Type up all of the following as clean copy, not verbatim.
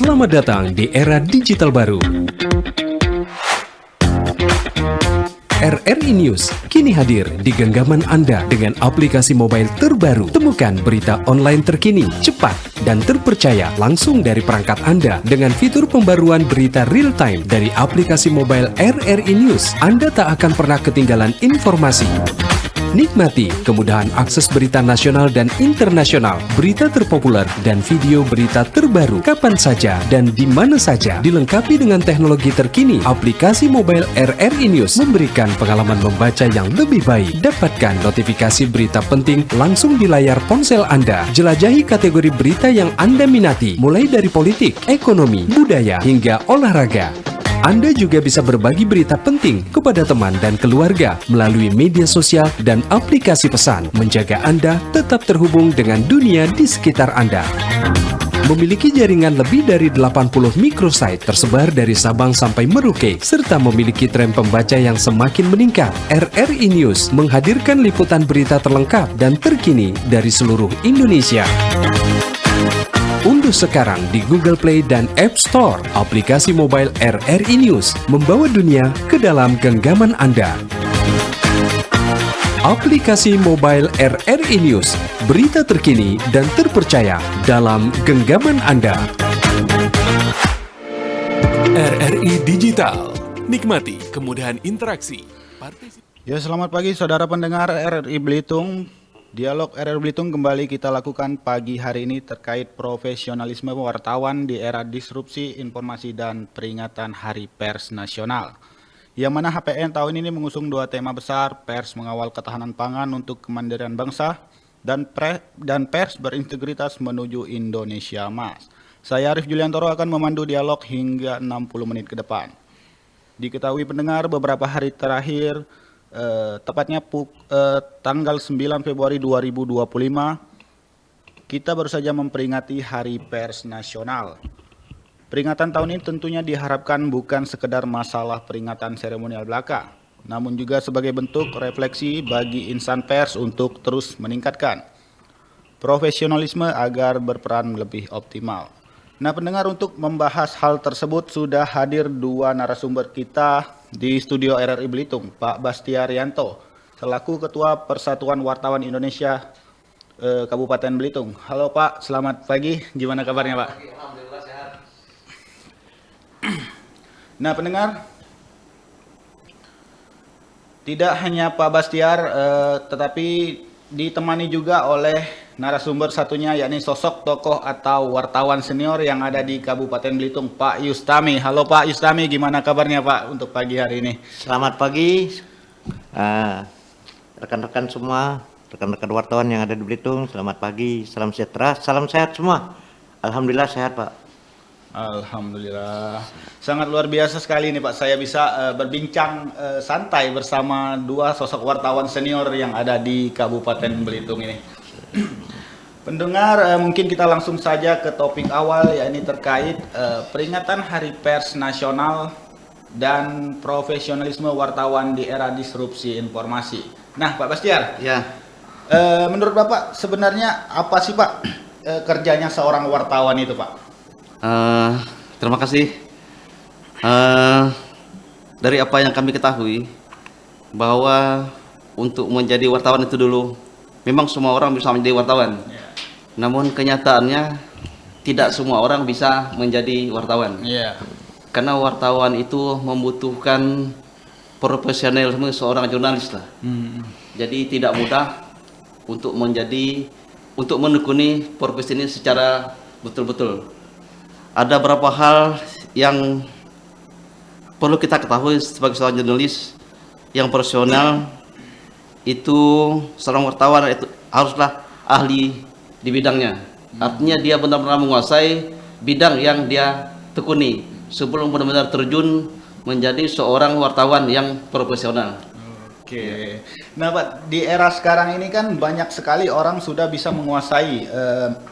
Selamat datang di era digital baru. RRI News kini hadir di genggaman Anda dengan aplikasi mobile terbaru. Temukan berita online terkini, cepat, dan terpercaya langsung dari perangkat Anda dengan fitur pembaruan berita real time dari aplikasi mobile RRI News. Anda tak akan pernah ketinggalan informasi. Nikmati kemudahan akses berita nasional dan internasional, berita terpopuler, dan video berita terbaru kapan saja dan di mana saja. Dilengkapi dengan teknologi terkini, aplikasi mobile RRI News memberikan pengalaman membaca yang lebih baik. Dapatkan notifikasi berita penting langsung di layar ponsel Anda. Jelajahi kategori berita yang Anda minati, mulai dari politik, ekonomi, budaya, hingga olahraga. Anda juga bisa berbagi berita penting kepada teman dan keluarga melalui media sosial dan aplikasi pesan, menjaga Anda tetap terhubung dengan dunia di sekitar Anda. Memiliki jaringan lebih dari 80 microsite tersebar dari Sabang sampai Merauke, serta memiliki tren pembaca yang semakin meningkat. RRI News menghadirkan liputan berita terlengkap dan terkini dari seluruh Indonesia. Unduh sekarang di Google Play dan App Store aplikasi mobile RRI News, membawa dunia ke dalam genggaman Anda. Aplikasi mobile RRI News, berita terkini dan terpercaya dalam genggaman Anda. RRI Digital, nikmati kemudahan interaksi. Ya, selamat pagi saudara pendengar RRI Belitung. Dialog RRI Belitung kembali kita lakukan pagi hari ini terkait profesionalisme wartawan di era disrupsi informasi dan peringatan Hari Pers Nasional. Yang mana HPN tahun ini mengusung dua tema besar, pers mengawal ketahanan pangan untuk kemandirian bangsa, dan pers berintegritas menuju Indonesia Emas. Saya Arif Juliantoro akan memandu dialog hingga 60 menit ke depan. Diketahui pendengar, beberapa hari terakhir, tepatnya tanggal 9 Februari 2025, kita baru saja memperingati Hari Pers Nasional. Peringatan tahun ini tentunya diharapkan bukan sekedar masalah peringatan seremonial belaka, namun juga sebagai bentuk refleksi bagi insan pers untuk terus meningkatkan profesionalisme agar berperan lebih optimal. Nah, pendengar, untuk membahas hal tersebut sudah hadir dua narasumber kita di studio RRI Belitung, Pak Bastiarianto, selaku Ketua Persatuan Wartawan Indonesia Kabupaten Belitung. Halo Pak, selamat pagi. Gimana kabarnya Pak? Alhamdulillah sehat. Nah, pendengar, tidak hanya Pak Bastiar, tetapi ditemani juga oleh narasumber satunya, yakni sosok tokoh atau wartawan senior yang ada di Kabupaten Belitung, Pak Yustami. Halo Pak Yustami, gimana kabarnya Pak untuk pagi hari ini? Selamat pagi rekan-rekan semua, rekan-rekan wartawan yang ada di Belitung. Selamat pagi, salam sejahtera, salam sehat semua. Alhamdulillah sehat Pak. Alhamdulillah, sangat luar biasa sekali nih Pak, saya bisa berbincang santai bersama dua sosok wartawan senior yang ada di Kabupaten Belitung ini. Pendengar, mungkin kita langsung saja ke topik awal, yakni terkait peringatan Hari Pers Nasional dan profesionalisme wartawan di era disrupsi informasi. Nah, Pak Bastiar, Ya. Menurut Bapak sebenarnya apa sih Pak kerjanya seorang wartawan itu Pak? Terima kasih. Dari apa yang kami ketahui, bahwa untuk menjadi wartawan itu dulu memang semua orang bisa menjadi wartawan. Namun kenyataannya tidak semua orang bisa menjadi wartawan. Karena wartawan itu membutuhkan profesionalisme seorang jurnalis lah. Jadi tidak mudah untuk menekuni profesi ini secara betul-betul. Ada beberapa hal yang perlu kita ketahui sebagai seorang jurnalis yang profesional. Itu seorang wartawan itu haruslah ahli di bidangnya. Artinya dia benar-benar menguasai bidang yang dia tekuni sebelum benar-benar terjun menjadi seorang wartawan yang profesional. Oke. Nah Pak, di era sekarang ini kan banyak sekali orang sudah bisa menguasai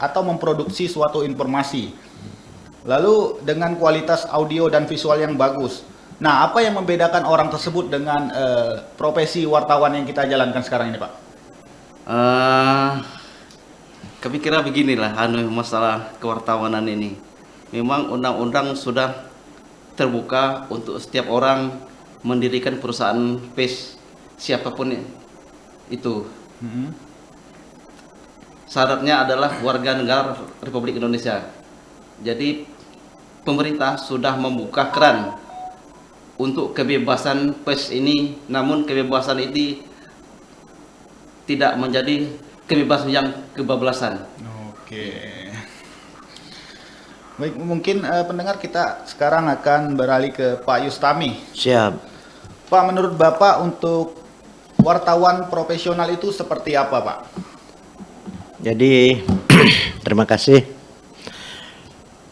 atau memproduksi suatu informasi. Lalu dengan kualitas audio dan visual yang bagus. Nah, apa yang membedakan orang tersebut dengan profesi wartawan yang kita jalankan sekarang ini Pak? Kami kira beginilah masalah kewartawanan ini. memang undang-undang sudah terbuka untuk setiap orang mendirikan perusahaan pers, siapapun itu. Syaratnya adalah warga negara Republik Indonesia. Jadi pemerintah sudah membuka keran untuk kebebasan pers ini, namun kebebasan ini tidak menjadi kebebasan yang kebablasan. Oke. Baik, mungkin pendengar kita sekarang akan beralih ke Pak Yustami. Siap. Pak, menurut Bapak untuk wartawan profesional itu seperti apa, Pak? Jadi terima kasih.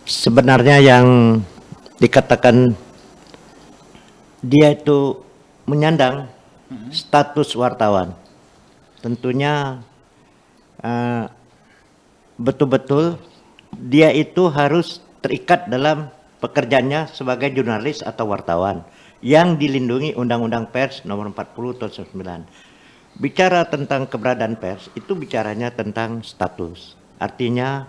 Sebenarnya yang dikatakan dia itu menyandang status wartawan, tentunya betul-betul dia itu harus terikat dalam pekerjaannya sebagai jurnalis atau wartawan yang dilindungi Undang-Undang Pers Nomor 40 Tahun 99. Bicara tentang keberadaan pers itu bicaranya tentang status. Artinya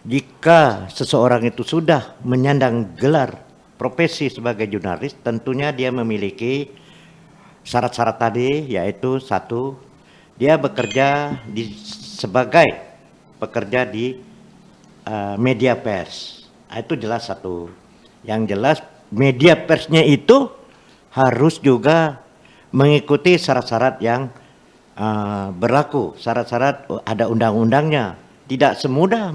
jika seseorang itu sudah menyandang gelar profesi sebagai jurnalis, tentunya dia memiliki syarat-syarat tadi, yaitu satu, dia bekerja sebagai pekerja di media pers. Itu jelas satu. Yang jelas media persnya itu harus juga mengikuti syarat-syarat yang berlaku, syarat-syarat ada undang-undangnya. Tidak semudah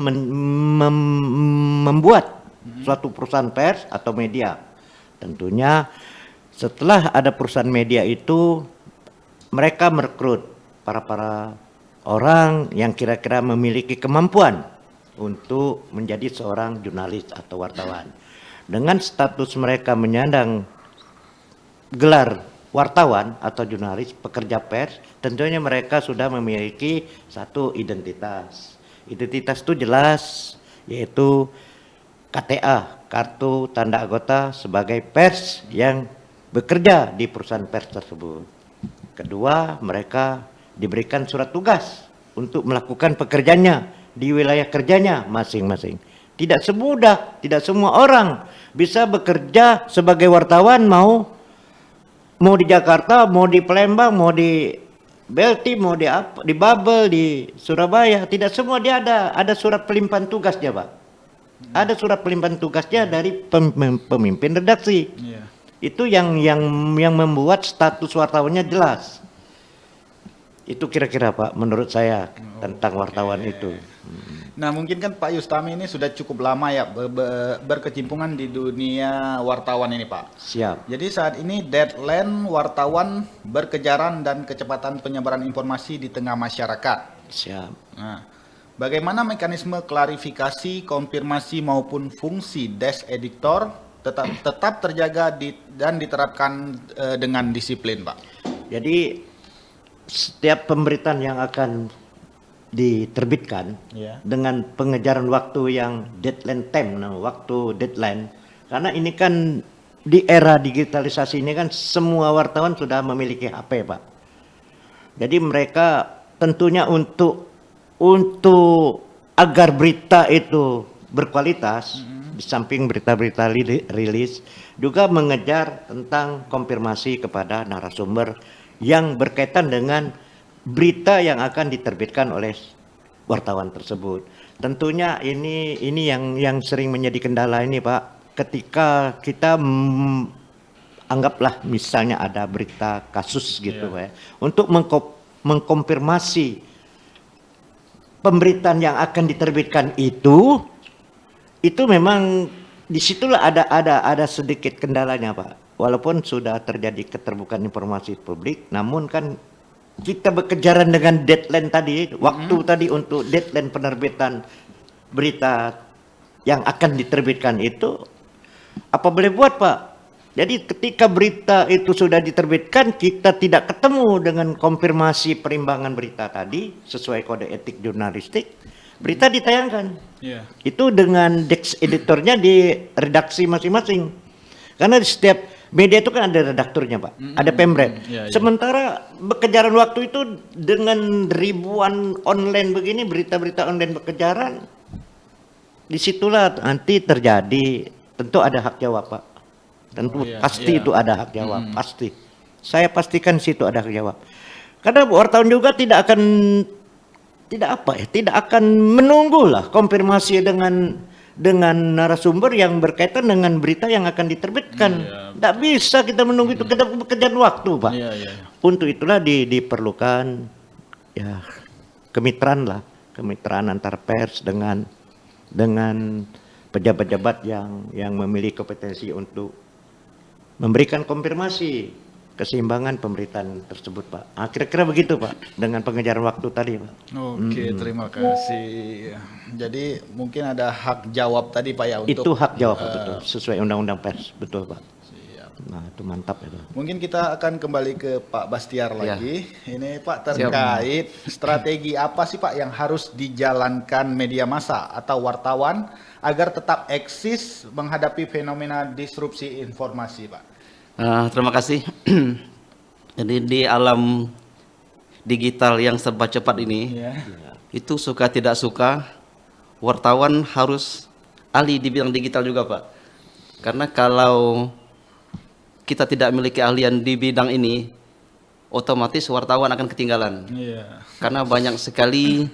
membuat suatu perusahaan pers atau media. Tentunya setelah ada perusahaan media itu mereka merekrut para orang yang kira-kira memiliki kemampuan untuk menjadi seorang jurnalis atau wartawan. Dengan status mereka menyandang gelar wartawan atau jurnalis, pekerja pers, tentunya mereka sudah memiliki satu identitas. Identitas itu jelas, yaitu KTA, kartu tanda anggota sebagai pers yang bekerja di perusahaan pers tersebut. Kedua, mereka diberikan surat tugas untuk melakukan pekerjaannya di wilayah kerjanya masing-masing. Tidak semudah, tidak semua orang bisa bekerja sebagai wartawan, mau di Jakarta, mau di Palembang, mau di Belti, mau di Babel, di Surabaya. Tidak semua dia ada surat pelimpahan tugasnya, Pak. Ada surat pelimpahan tugasnya dari pemimpin redaksi. Itu yang membuat status wartawannya jelas. Itu kira-kira, Pak, menurut saya tentang wartawan itu. Nah, mungkin kan Pak Yustami ini sudah cukup lama ya berkecimpungan di dunia wartawan ini, Pak. Siap. Jadi saat ini deadline wartawan berkejaran dan kecepatan penyebaran informasi di tengah masyarakat. Siap. Nah, bagaimana mekanisme klarifikasi, konfirmasi maupun fungsi desk editor tetap terjaga dan diterapkan dengan disiplin, Pak? Jadi setiap pemberitaan yang akan diterbitkan dengan pengejaran waktu yang deadline time, waktu deadline, karena ini kan di era digitalisasi ini kan semua wartawan sudah memiliki HP, Pak. Jadi mereka tentunya untuk agar berita itu berkualitas, di samping berita-berita rilis juga mengejar tentang konfirmasi kepada narasumber yang berkaitan dengan berita yang akan diterbitkan oleh wartawan tersebut. Tentunya ini yang sering menjadi kendala ini, Pak. Ketika kita anggaplah misalnya ada berita kasus gitu, Pak, untuk mengkonfirmasi pemberitaan yang akan diterbitkan itu memang disitulah ada sedikit kendalanya, Pak. Walaupun sudah terjadi keterbukaan informasi publik, namun kan kita berkejaran dengan deadline tadi, waktu tadi untuk deadline penerbitan berita yang akan diterbitkan itu, apa boleh buat, Pak? Jadi ketika berita itu sudah diterbitkan, kita tidak ketemu dengan konfirmasi perimbangan berita tadi sesuai kode etik jurnalistik, berita ditayangkan. Itu dengan desk editornya di redaksi masing-masing. Karena di setiap media itu kan ada redakturnya, Pak, ada pemret. Sementara berkejaran waktu itu dengan ribuan online begini, berita-berita online berkejaran, disitulah nanti terjadi, tentu ada hak jawab Pak. Tentu pasti itu ada hak jawab, pasti. Saya pastikan situ ada hak jawab. Karena wartawan juga tidak akan menunggulah konfirmasi dengan narasumber yang berkaitan dengan berita yang akan diterbitkan. Tidak bisa kita menunggu itu, kita kejar waktu Pak. Untuk itulah diperlukan ya kemitraan antar pers dengan pejabat-pejabat yang memiliki kompetensi untuk memberikan konfirmasi keseimbangan pemberitaan tersebut Pak. Kira-kira begitu Pak, dengan pengejaran waktu tadi Pak. Oke, terima kasih. Jadi mungkin ada hak jawab tadi Pak ya untuk Itu hak jawab betul, sesuai undang-undang pers, betul Pak. Nah itu mantap itu. Mungkin kita akan kembali ke Pak Bastiar lagi. Ini Pak terkait strategi apa sih Pak yang harus dijalankan media massa atau wartawan agar tetap eksis menghadapi fenomena disrupsi informasi Pak? Terima kasih. Jadi di alam digital yang serba cepat ini, itu suka tidak suka, wartawan harus ahli di bidang digital juga Pak. Karena kalau kita tidak memiliki ahlian di bidang ini, otomatis wartawan akan ketinggalan. Karena banyak sekali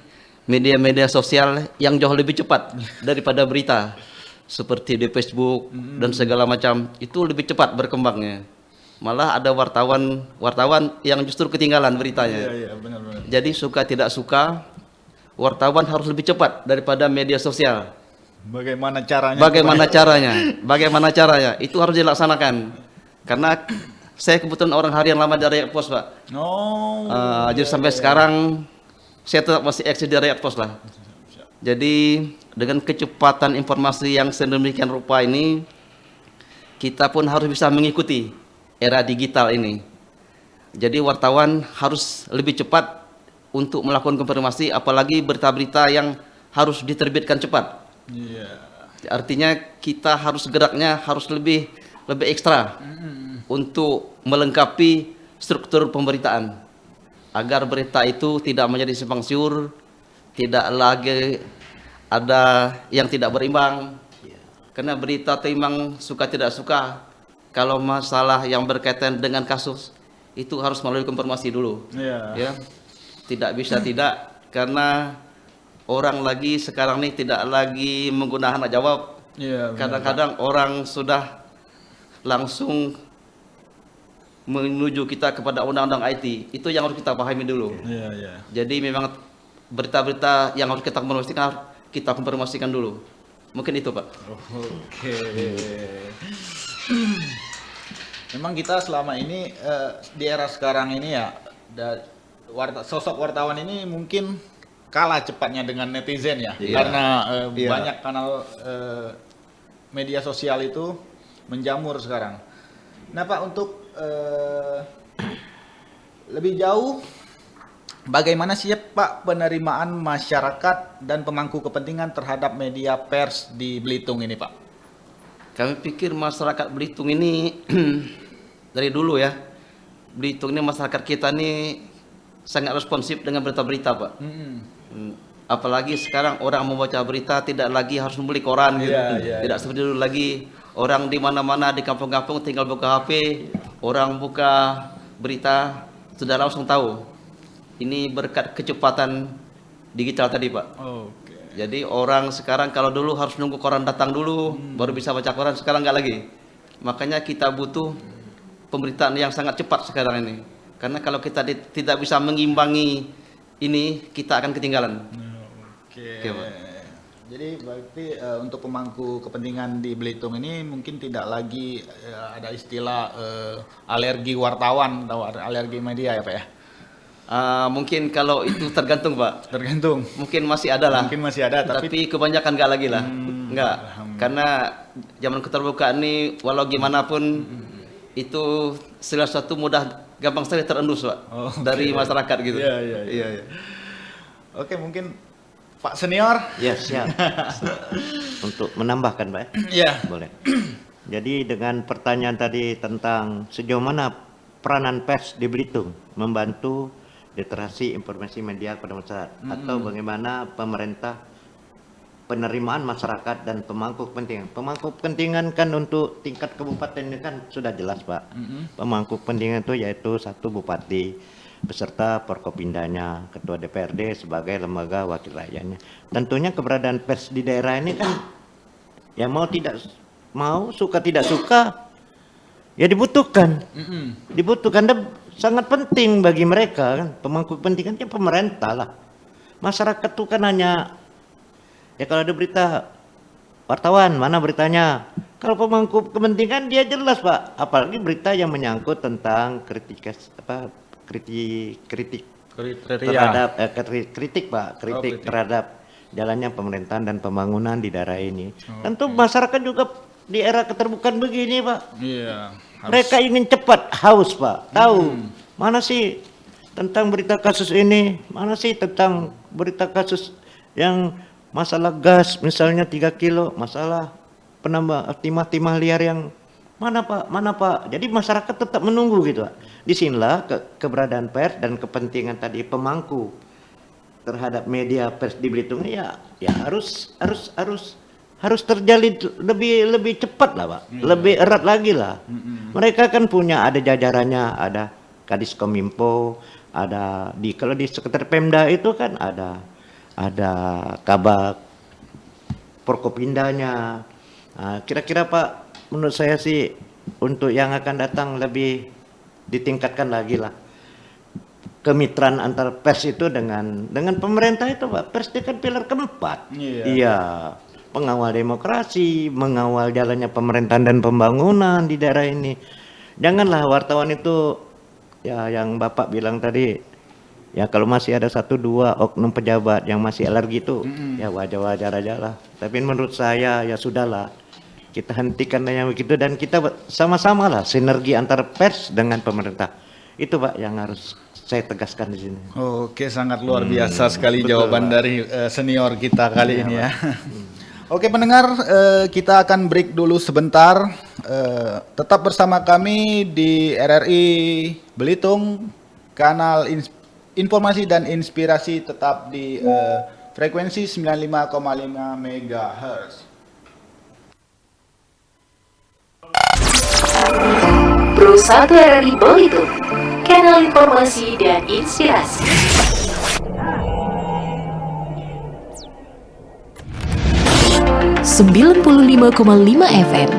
media-media sosial yang jauh lebih cepat daripada berita. Seperti di Facebook dan segala macam, itu lebih cepat berkembangnya. Malah ada wartawan yang justru ketinggalan beritanya. Benar-benar. Jadi suka tidak suka, wartawan harus lebih cepat daripada media sosial. Bagaimana caranya? Bagaimana caranya? Itu harus dilaksanakan. Karena saya kebetulan orang harian lama di Rakyat Pos Pak. Jadi sampai sekarang saya tetap masih eksis di Rakyat Pos lah. Jadi dengan kecepatan informasi yang sedemikian rupa ini, kita pun harus bisa mengikuti era digital ini. Jadi wartawan harus lebih cepat untuk melakukan konfirmasi, apalagi berita-berita yang harus diterbitkan cepat. Artinya kita harus geraknya harus lebih ekstra untuk melengkapi struktur pemberitaan agar berita itu tidak menjadi simpang siur, tidak lagi ada yang tidak berimbang. Karena berita itu memang suka tidak suka, kalau masalah yang berkaitan dengan kasus itu harus melalui konfirmasi dulu. Ya, tidak bisa tidak, karena orang lagi sekarang ini tidak lagi menggunakan hak jawab. Kadang-kadang orang sudah langsung menuju kita kepada undang-undang IT. Itu yang harus kita pahami dulu. Jadi memang berita-berita yang harus kita konfirmasikan dulu. Mungkin itu Pak. Oke. Memang kita selama ini di era sekarang ini ya, sosok wartawan ini mungkin kalah cepatnya dengan netizen ya. Karena banyak kanal media sosial itu menjamur sekarang. Nah Pak, untuk lebih jauh, bagaimana sih Pak penerimaan masyarakat dan pemangku kepentingan terhadap media pers di Belitung ini Pak? Kami pikir masyarakat Belitung ini dari dulu ya, Belitung ini masyarakat kita ini sangat responsif dengan berita-berita Pak. Apalagi sekarang orang membaca berita tidak lagi harus membeli koran gitu. Tidak seperti dulu lagi. Orang di mana-mana di kampung-kampung tinggal buka HP, orang buka berita sudah langsung tahu. Ini berkat kecepatan digital tadi Pak. Jadi orang sekarang kalau dulu harus nunggu koran datang dulu baru bisa baca koran, sekarang nggak lagi. Makanya kita butuh pemberitaan yang sangat cepat sekarang ini. Karena kalau kita tidak bisa mengimbangi ini, kita akan ketinggalan. Oke, Pak. Jadi berarti untuk pemangku kepentingan di Belitung ini mungkin tidak lagi ada istilah alergi wartawan atau alergi media ya Pak ya? Mungkin kalau itu tergantung Pak. Tergantung. Mungkin masih ada lah. Mungkin masih ada, tapi kebanyakan nggak lagi lah. Nggak. Karena zaman keterbukaan ini walau gimana pun itu salah satu gampang sekali terendus Pak dari masyarakat gitu. Iya. Oke, mungkin Pak Senior. Ya, siap. Untuk menambahkan Pak. Boleh. Jadi dengan pertanyaan tadi tentang sejauh mana peranan pers di Belitung membantu literasi informasi media kepada masyarakat, atau bagaimana pemerintah penerimaan masyarakat dan pemangku kepentingan. Pemangku kepentingan kan untuk tingkat kabupaten ini kan sudah jelas, Pak. Pemangku kepentingan itu yaitu 1 bupati beserta Forkopimdanya, ketua DPRD sebagai lembaga wakil rakyatnya. Tentunya keberadaan pers di daerah ini kan ya mau tidak mau, suka tidak suka ya dibutuhkan. Dibutuhkan dan sangat penting bagi mereka kan. Pemangku kepentingan kan pemerintah lah. Masyarakat itu kan hanya ya kalau ada berita wartawan mana beritanya. Kalau pemangku kepentingan dia jelas, Pak. Apalagi berita yang menyangkut tentang kritik terhadap kritik, Pak. Kritik terhadap jalannya pemerintahan dan pembangunan di daerah ini. Tentu masyarakat juga di era keterbukaan begini, Pak. Iya. Mereka ingin cepat, haus, Pak. Tahu mana sih tentang berita kasus ini, mana sih tentang berita kasus yang masalah gas misalnya 3 kilo, masalah penambah timah-timah liar yang mana Pak. Jadi masyarakat tetap menunggu gitu, Pak. Disinilah keberadaan pers dan kepentingan tadi pemangku terhadap media pers di Belitung ya harus terjalin lebih cepat lah, Pak. Lebih erat lagi lah. Mereka kan punya ada jajarannya, ada Kadiskominfo, ada kalau di sekitar Pemda itu kan ada Kabak Forkopimdanya. Nah, kira-kira Pak, menurut saya sih untuk yang akan datang lebih ditingkatkan lagi lah kemitraan antar pers itu dengan pemerintah itu, Pak. Pers itu kan pilar keempat. Iya. Pengawal demokrasi, mengawal jalannya pemerintahan dan pembangunan di daerah ini. Janganlah wartawan itu ya yang Bapak bilang tadi, ya kalau masih ada 1-2 oknum pejabat yang masih alergi itu ya wajar-wajar aja lah. Tapi menurut saya ya sudahlah, kita hentikan yang begitu dan kita sama-sama lah sinergi antara pers dengan pemerintah. Itu, Pak, yang harus saya tegaskan di sini. Oke, sangat luar biasa sekali jawaban dari senior kita kali ini ya. Oke pendengar, kita akan break dulu sebentar. Tetap bersama kami di RRI Belitung, kanal informasi dan inspirasi tetap di frekuensi 95,5 MHz. Pro 1 RRI Belitung, kanal informasi dan inspirasi. 95,5 FM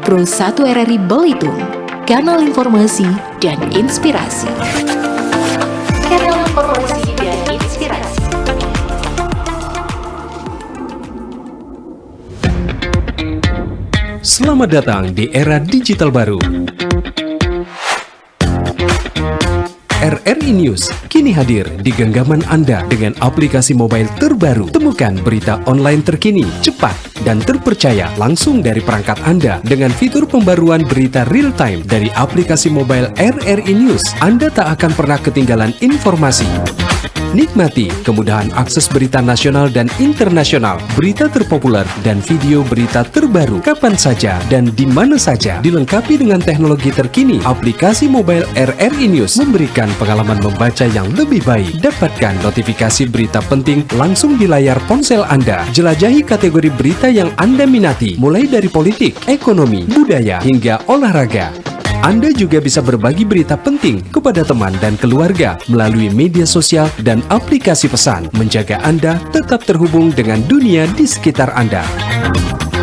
Pro 1 RRI Belitung, kanal informasi dan inspirasi. Kanal informasi dan inspirasi. Selamat datang di era digital baru. RRI News kini hadir di genggaman Anda dengan aplikasi mobile terbaru. Temukan berita online terkini, cepat, dan terpercaya langsung dari perangkat Anda dengan fitur pembaruan berita real time dari aplikasi mobile RRI News. Anda tak akan pernah ketinggalan informasi. Nikmati kemudahan akses berita nasional dan internasional, berita terpopuler, dan video berita terbaru kapan saja dan di mana saja. Dilengkapi dengan teknologi terkini, aplikasi mobile RRI News memberikan pengalaman membaca yang lebih baik. Dapatkan notifikasi berita penting langsung di layar ponsel Anda. Jelajahi kategori berita yang Anda minati, mulai dari politik, ekonomi, budaya, hingga olahraga. Anda juga bisa berbagi berita penting kepada teman dan keluarga melalui media sosial dan aplikasi pesan, menjaga Anda tetap terhubung dengan dunia di sekitar Anda.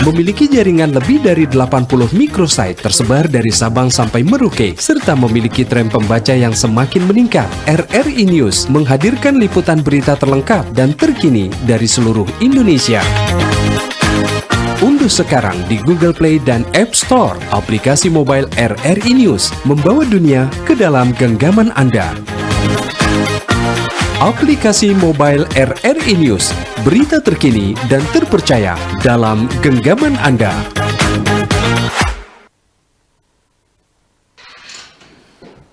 Memiliki jaringan lebih dari 80 microsite tersebar dari Sabang sampai Merauke, serta memiliki tren pembaca yang semakin meningkat. RRI News menghadirkan liputan berita terlengkap dan terkini dari seluruh Indonesia. Unduh sekarang di Google Play dan App Store aplikasi mobile RRI News, membawa dunia ke dalam genggaman Anda. Aplikasi mobile RRI News, berita terkini dan terpercaya dalam genggaman Anda.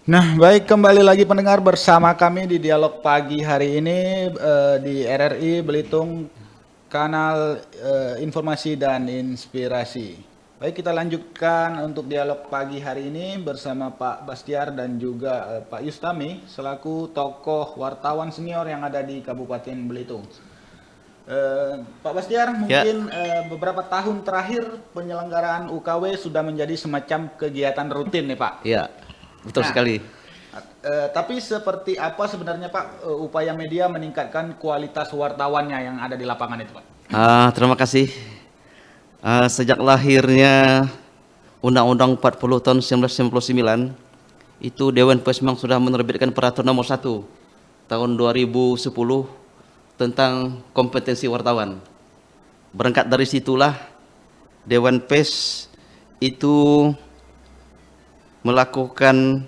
Nah, baik, kembali lagi pendengar bersama kami di dialog pagi hari ini di RRI Belitung, kanal informasi dan inspirasi. Baik, kita lanjutkan untuk dialog pagi hari ini bersama Pak Bastiar dan juga Pak Yustami selaku tokoh wartawan senior yang ada di Kabupaten Belitung. Pak Bastiar, mungkin beberapa tahun terakhir penyelenggaraan UKW sudah menjadi semacam kegiatan rutin nih Pak. Iya, betul Nah, sekali. Tapi seperti apa sebenarnya Pak upaya media meningkatkan kualitas wartawannya yang ada di lapangan itu Pak? Terima kasih. Sejak lahirnya Undang-Undang 40 tahun 1999, itu Dewan Pers memang sudah menerbitkan peraturan nomor 1 tahun 2010 tentang kompetensi wartawan. Berangkat dari situlah Dewan Pers itu melakukan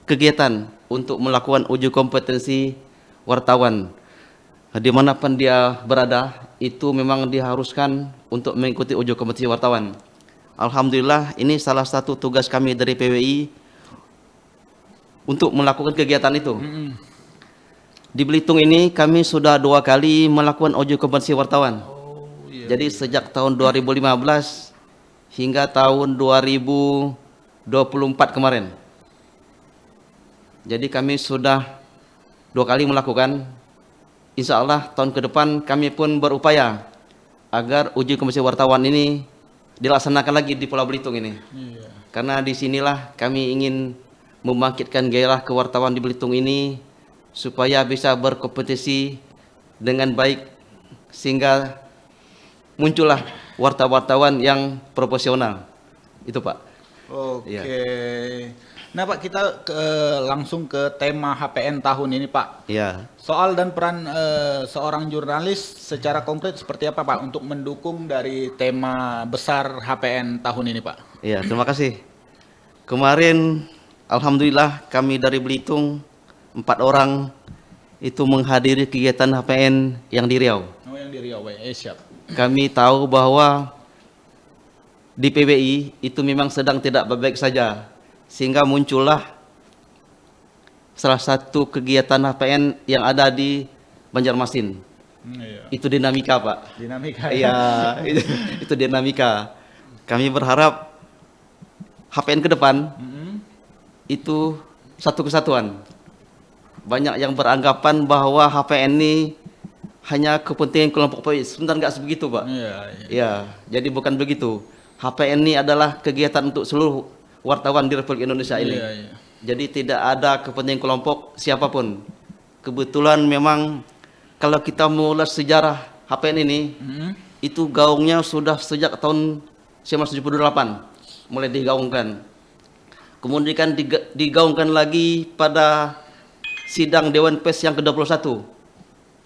kegiatan untuk melakukan uji kompetensi wartawan. Dimanapun dia berada, itu memang diharuskan untuk mengikuti uji kompetensi wartawan. Alhamdulillah, ini salah satu tugas kami dari PWI untuk melakukan kegiatan itu. Di Belitung ini kami sudah 2 kali melakukan uji kompetensi wartawan. Jadi sejak tahun 2015 hingga tahun 2024 kemarin. Jadi kami sudah 2 kali melakukan. Insya Allah tahun ke depan kami pun berupaya agar uji kompetensi wartawan ini dilaksanakan lagi di Pulau Belitung ini. Karena disinilah kami ingin membangkitkan gairah kewartawan di Belitung ini supaya bisa berkompetisi dengan baik sehingga muncullah wartawan yang profesional. Itu Pak. Oke. Iya. Nah Pak, kita langsung ke tema HPN tahun ini Pak. Iya. Soal dan peran seorang jurnalis secara konkret seperti apa Pak untuk mendukung dari tema besar HPN tahun ini Pak? Iya, terima kasih. Kemarin alhamdulillah kami dari Belitung 4 orang itu menghadiri kegiatan HPN yang di Riau. Oh yang di Riau, siap. Kami tahu bahwa di PBI itu memang sedang tidak baik saja, sehingga muncullah salah satu kegiatan HPN yang ada di Banjarmasin. Iya. Itu dinamika Pak. Dinamika. Iya, itu dinamika. Kami berharap HPN ke depan itu satu kesatuan. Banyak yang beranggapan bahwa HPN ini hanya kepentingan kelompok PWI. Sebentar nggak sebegitu Pak. Iya, jadi bukan begitu. HPN ini adalah kegiatan untuk seluruh wartawan di Republik Indonesia ini. Jadi tidak ada kepentingan kelompok siapapun. Kebetulan memang kalau kita mengulas sejarah HPN ini, itu gaungnya sudah sejak tahun 1978 mulai digaungkan. Kemudian kan digaungkan lagi pada sidang Dewan Pers yang ke-21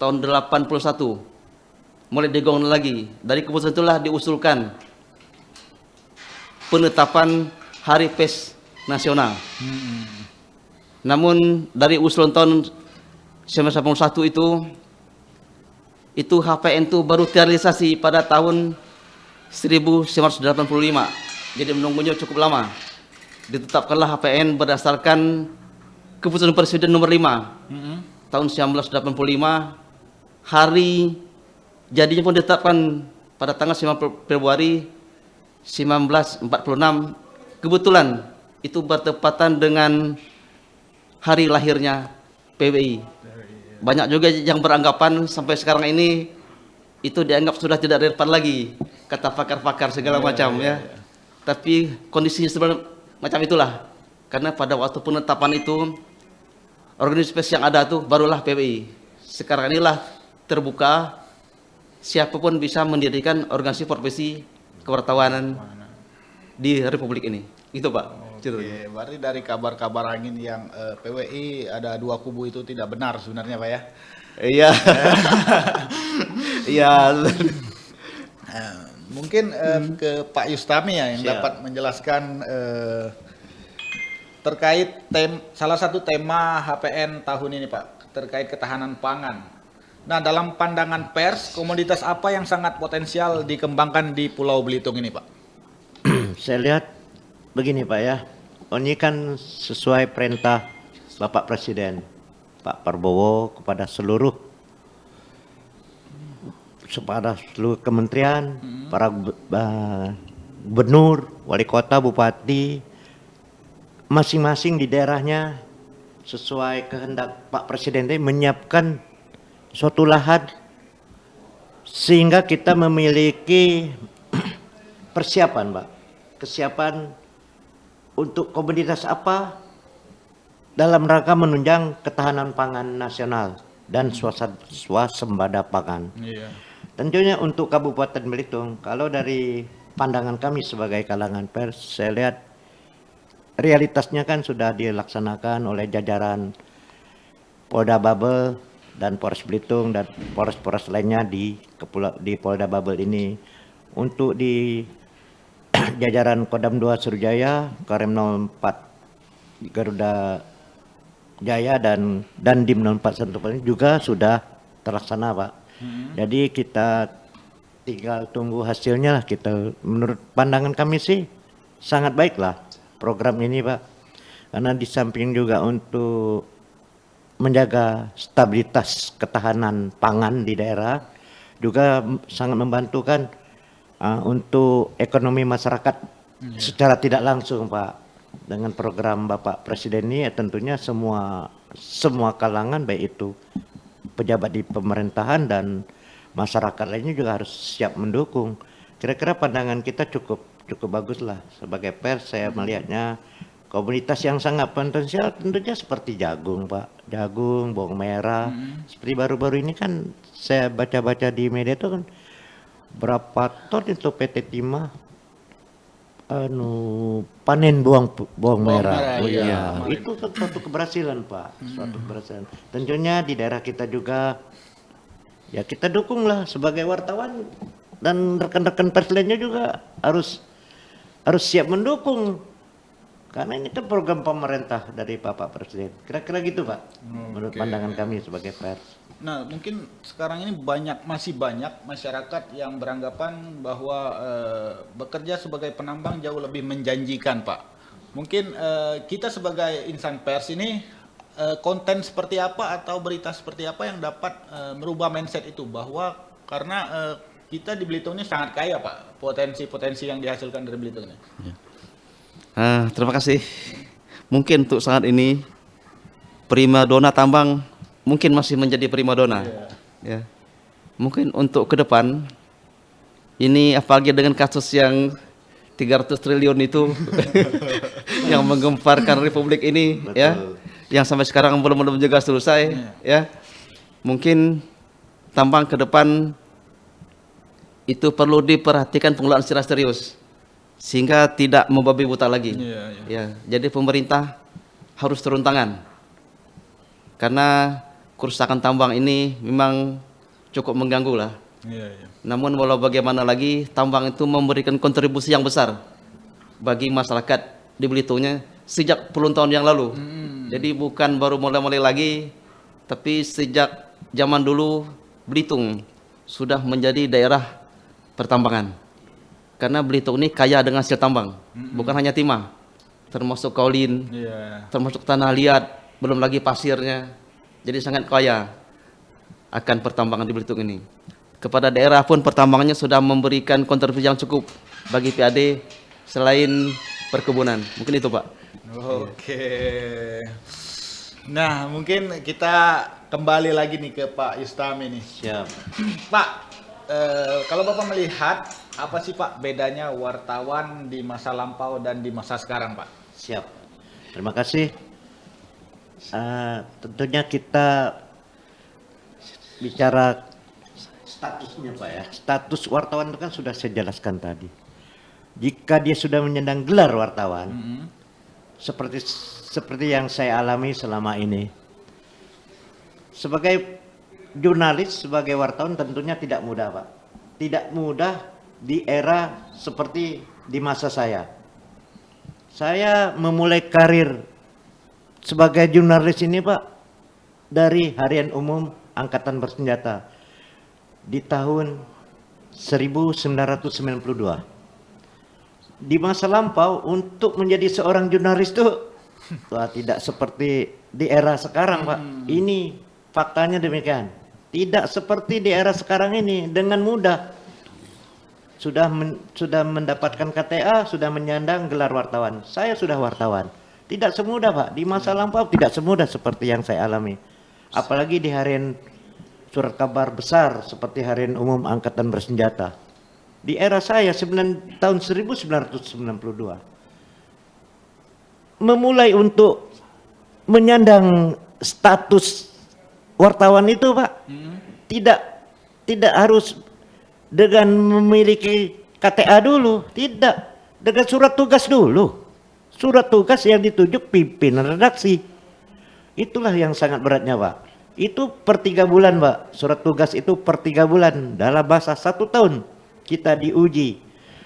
tahun 81 mulai digaungkan lagi. Dari keputusan itulah diusulkan penetapan Hari Pers Nasional. Namun dari usulan tahun 1981 itu HPN itu baru terrealisasi pada tahun 1985. Jadi menunggunya cukup lama. Ditetapkanlah HPN berdasarkan keputusan Presiden nomor 5 tahun 1985. Hari jadinya pun ditetapkan pada tanggal 9 Februari 1946. Kebetulan itu bertepatan dengan hari lahirnya PBI. Banyak juga yang beranggapan sampai sekarang ini itu dianggap sudah tidak relevan lagi, kata pakar-pakar segala macam ya. Tapi kondisinya sebenarnya macam itulah. Karena pada waktu penetapan itu organisasi pers yang ada tuh barulah PBI. Sekarang inilah terbuka, siapapun bisa mendirikan organisasi profesi kewartawanan di Republik ini. Itu Pak. Oke, berarti dari kabar-kabar angin yang PWI ada 2 kubu itu tidak benar sebenarnya Pak ya? Iya. Iya. Mungkin ke Pak Yustami ya yang dapat menjelaskan terkait salah satu tema HPN tahun ini Pak, terkait ketahanan pangan. Nah, dalam pandangan pers, komoditas apa yang sangat potensial dikembangkan di Pulau Belitung ini Pak? Saya lihat begini Pak ya, ini kan sesuai perintah Bapak Presiden Pak Prabowo kepada seluruh kementerian, para gubernur, wali kota, bupati, masing-masing di daerahnya sesuai kehendak Pak Presiden menyiapkan suatu lahan sehingga kita memiliki persiapan, Pak. Kesiapan untuk komoditas apa dalam rangka menunjang ketahanan pangan nasional dan swasembada pangan. Iya. Tentunya untuk Kabupaten Belitung, kalau dari pandangan kami sebagai kalangan pers, saya lihat realitasnya kan sudah dilaksanakan oleh jajaran Polda Babel dan Polres Belitung dan Polres-Polres lainnya di Polda Babel ini. Untuk di jajaran Kodam 2 Surujaya, Korem 04 Garuda Jaya dan Dim 04 Santopani juga sudah terlaksana, Pak. Jadi kita tinggal tunggu hasilnya lah. Menurut pandangan kami sih sangat baik lah program ini, Pak. Karena di samping juga untuk menjaga stabilitas ketahanan pangan di daerah, juga sangat membantu kan untuk ekonomi masyarakat secara tidak langsung, Pak. Dengan program Bapak Presiden ini tentunya semua kalangan, baik itu pejabat di pemerintahan dan masyarakat lainnya juga harus siap mendukung. Kira-kira pandangan kita cukup bagus lah. Sebagai pers saya melihatnya komoditas yang sangat potensial tentunya seperti jagung, Pak. Jagung, bawang merah. Seperti baru-baru ini kan saya baca-baca di media itu kan berapa ton itu PT Timah panen bawang merah. Oh iya, itu suatu keberhasilan, Pak. Suatu keberhasilan. Tentunya di daerah kita juga ya kita dukung lah sebagai wartawan dan rekan-rekan pers lainnya juga harus siap mendukung. Karena ini kan program pemerintah dari Bapak Presiden. Kira-kira gitu, Pak. Menurut pandangan kami sebagai pers. Nah, mungkin sekarang ini masih banyak masyarakat yang beranggapan bahwa bekerja sebagai penambang jauh lebih menjanjikan, Pak. Mungkin kita sebagai insan pers ini konten seperti apa atau berita seperti apa yang dapat merubah mindset itu, bahwa karena kita di Belitung ini sangat kaya, Pak, potensi-potensi yang dihasilkan dari Belitung ini. Terima kasih. Mungkin untuk saat ini primadona tambang mungkin masih menjadi primadona. Ya. Mungkin untuk ke depan ini apalagi dengan kasus yang 300 triliun itu yang menggemparkan Republik ini. Betul. Ya, yang sampai sekarang belum juga selesai. Ya, mungkin tambang ke depan itu perlu diperhatikan pengelolaan secara serius sehingga tidak membabi buta lagi. Ya, jadi pemerintah harus turun tangan karena kerusakan tambang ini memang cukup mengganggu lah. Namun walau bagaimana lagi, tambang itu memberikan kontribusi yang besar bagi masyarakat di Belitungnya sejak puluhan tahun yang lalu. Jadi bukan baru mulai lagi, tapi sejak zaman dulu Belitung sudah menjadi daerah pertambangan. Karena Belitung ini kaya dengan hasil tambang, bukan hanya timah, termasuk kaolin, termasuk tanah liat, belum lagi pasirnya. Jadi sangat kaya akan pertambangan di Belitung ini. Kepada daerah pun pertambangannya sudah memberikan kontribusi yang cukup bagi PAD selain perkebunan. Mungkin itu, Pak. Oke. Nah, mungkin kita kembali lagi nih ke Pak Yustam ini. Siap. Pak, kalau Bapak melihat apa sih, Pak, bedanya wartawan di masa lampau dan di masa sekarang, Pak? Siap. Terima kasih. Tentunya kita bicara statusnya, Pak, ya. Status wartawan itu kan sudah saya jelaskan tadi. Jika dia sudah menyandang gelar wartawan, seperti yang saya alami selama ini, sebagai jurnalis, sebagai wartawan tentunya tidak mudah, Pak. Tidak mudah di era seperti di masa saya. Saya memulai karir sebagai jurnalis ini, Pak, dari Harian Umum Angkatan Bersenjata di tahun 1992. Di masa lampau untuk menjadi seorang jurnalis itu tidak seperti di era sekarang, Pak. Ini faktanya demikian. Tidak seperti di era sekarang ini dengan mudah. Sudah mendapatkan KTA, sudah menyandang gelar wartawan. Saya sudah wartawan. Tidak semudah, Pak. Di masa lampau tidak semudah seperti yang saya alami. Apalagi di harian surat kabar besar seperti Harian Umum Angkatan Bersenjata. Di era saya tahun 1992 memulai untuk menyandang status wartawan itu, Pak. Tidak harus dengan memiliki KTA dulu, tidak. Dengan surat tugas dulu. Surat tugas yang ditunjuk pimpinan redaksi. Itulah yang sangat beratnya, Pak. Itu per 3 bulan, Pak. Surat tugas itu per 3 bulan. Dalam masa 1 tahun kita diuji.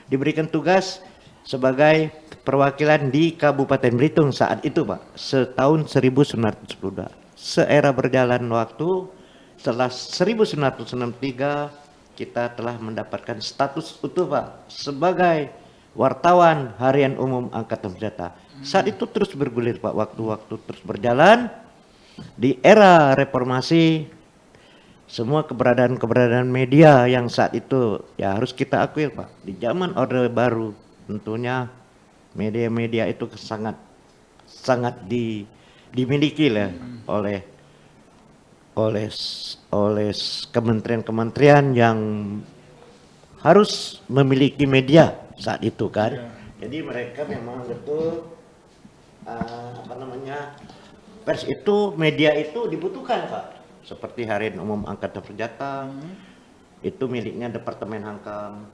Diberikan tugas sebagai perwakilan di Kabupaten Belitung saat itu, Pak. Setahun 1992. Seera berjalan waktu, setelah 1963 kita telah mendapatkan status utuh, Pak, sebagai wartawan Harian Umum Angkatan Bersenjata. Saat itu terus bergulir, Pak, waktu-waktu terus berjalan. Di era reformasi, semua keberadaan media yang saat itu ya harus kita akui, Pak. Di zaman Orde Baru tentunya media-media itu sangat dimiliki lah oleh kementerian-kementerian yang harus memiliki media saat itu kan. Jadi mereka memang betul pers itu, media itu dibutuhkan, Pak. Seperti Harian Umum Angkatan Bersenjata itu miliknya Departemen Hankam,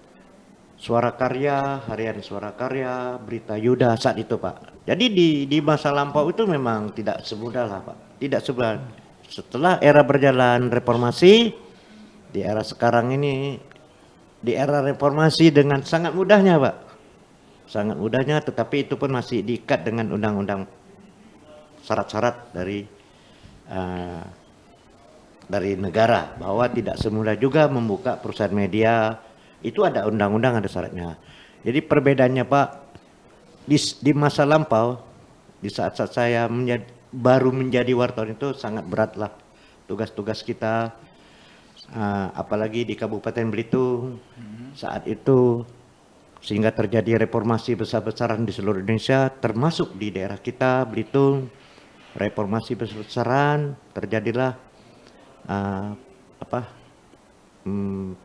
Suara Karya, Harian Suara Karya, Berita Yuda saat itu, Pak. Jadi di masa lampau itu memang tidak semudah lah, Pak. Tidak semudah. Setelah era berjalan reformasi, di era sekarang ini, di era reformasi dengan sangat mudahnya, Pak. Sangat mudahnya, tetapi itu pun masih diikat dengan undang-undang syarat-syarat dari negara, bahwa tidak semudah juga membuka perusahaan media. Itu ada undang-undang, ada syaratnya. Jadi perbedaannya, Pak, di masa lampau, di saat-saat saya baru menjadi wartawan itu sangat beratlah tugas-tugas kita, apalagi di Kabupaten Belitung saat itu, sehingga terjadi reformasi besar-besaran di seluruh Indonesia, termasuk di daerah kita Belitung. Reformasi besar-besaran, terjadilah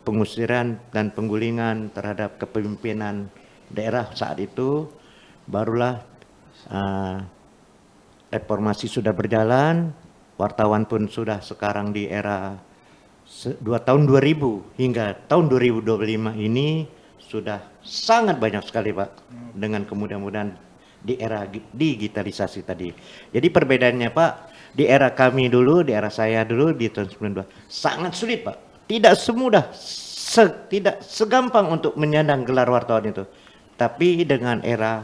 pengusiran dan penggulingan terhadap kepemimpinan daerah saat itu. Barulah reformasi sudah berjalan, wartawan pun sudah sekarang di era tahun 2000 hingga tahun 2025 ini sudah sangat banyak sekali, Pak, dengan kemudahan-mudahan di era digitalisasi tadi. Jadi perbedaannya, Pak, di era kami dulu, di era saya dulu di tahun 92 sangat sulit, Pak. Tidak semudah, tidak segampang untuk menyandang gelar wartawan itu. Tapi dengan era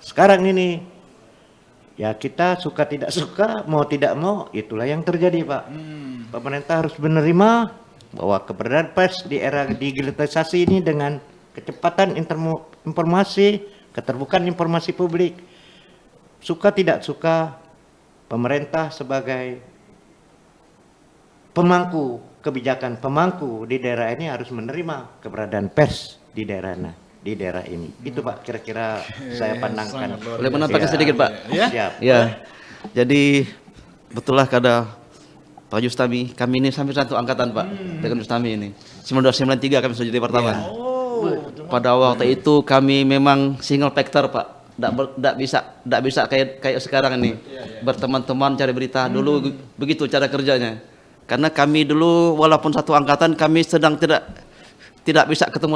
sekarang ini, ya kita suka tidak suka, mau tidak mau, itulah yang terjadi, Pak. Pemerintah harus menerima bahwa keberadaan pers di era digitalisasi ini dengan kecepatan informasi, keterbukaan informasi publik, suka tidak suka, pemerintah sebagai pemangku kebijakan, pemangku di daerah ini harus menerima keberadaan pers di daerah ini. Itu, Pak, kira-kira saya pandangkan. Boleh menambahkan sedikit, Pak? Siap. Ya. Jadi betullah kada Pak Justami, kami ini sampai satu angkatan, Pak, dengan Justami ini. 1993 kami sudah jadi wartawan. Pada waktu itu kami memang single factor, Pak. Tidak bisa kayak sekarang ini. Berteman-teman cari berita. Dulu begitu cara kerjanya. Karena kami dulu walaupun satu angkatan, kami sedang tidak bisa ketemu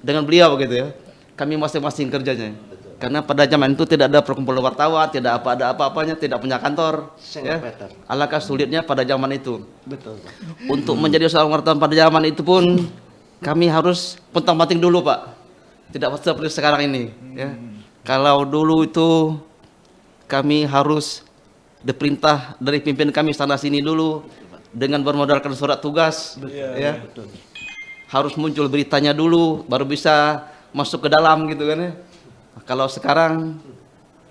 dengan beliau gitu ya. Kami masing-masing kerjanya. Karena pada zaman itu tidak ada perkumpulan wartawan, tidak ada apa-apanya, tidak punya kantor. Ya. Alangkah sulitnya pada zaman itu. Betul, Pak. Untuk menjadi seorang wartawan pada zaman itu pun kami harus puntang-panting dulu, Pak. Tidak seperti sekarang ini. Ya. Kalau dulu itu kami harus diperintah dari pimpinan kami sana sini dulu dengan bermodalkan surat tugas. Ya. Harus muncul beritanya dulu, baru bisa masuk ke dalam gitu kan ya. Kalau sekarang